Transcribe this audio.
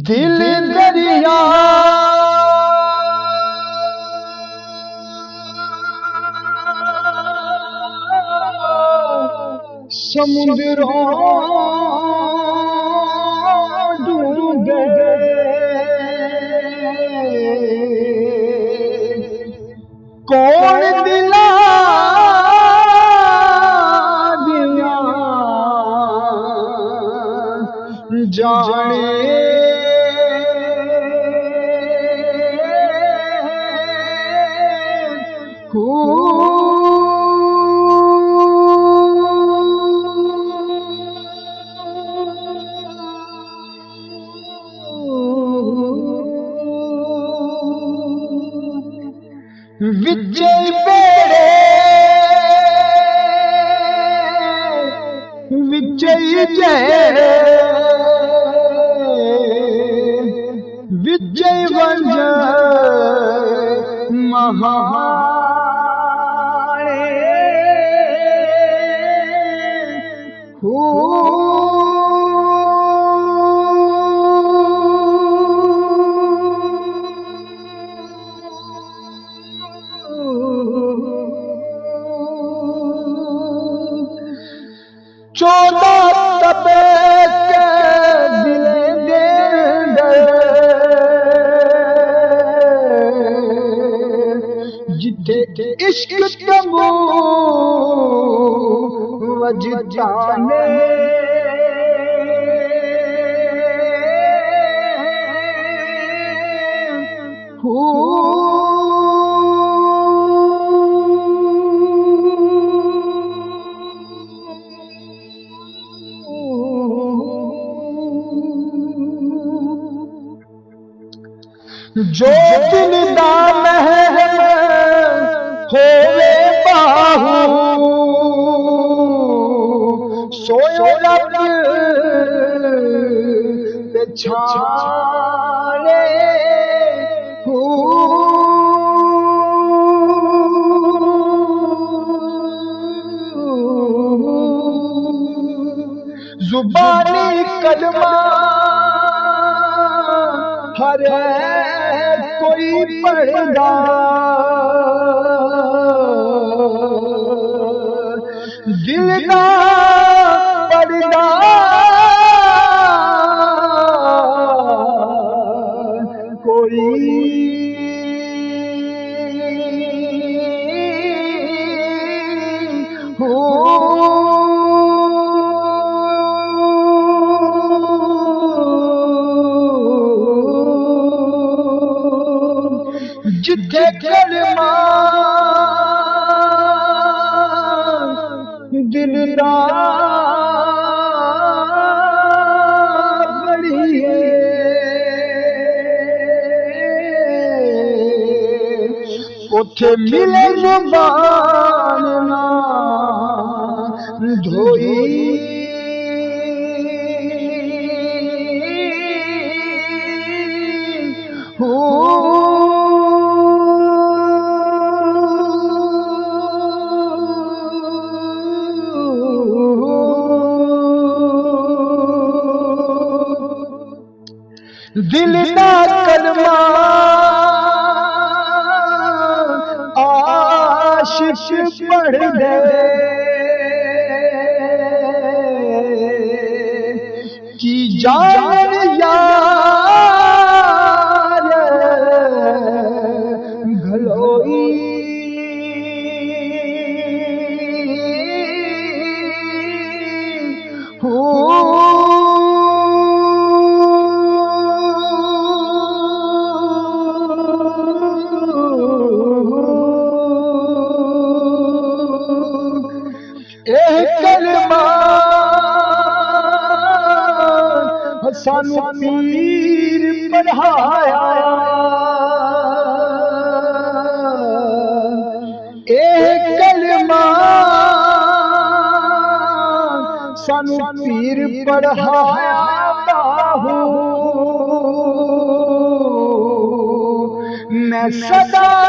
दिल दरिया समुद्रों डूबे, कौन दिला दिया जाने विजय बेड़े विजय जय विजय वंज महाणे चौदह तबे के दिल दे जिथे इश्क तमो वजदाने जो दिल दा महल होवे बाहू सोयो रब छाड़े जुबानी कलमा हर कोई पढ़दा दिल ना पढ़दा कोई जिथे कलमा दिल दा बड़िए उथे मिले जुबान ना धोई दिल दा कलमा आशिक पढ़ दे कि जान यार घलोई कलमा सानू पीर पढ़ाया कलमा सानू पीर पढ़ाया बाहू सदा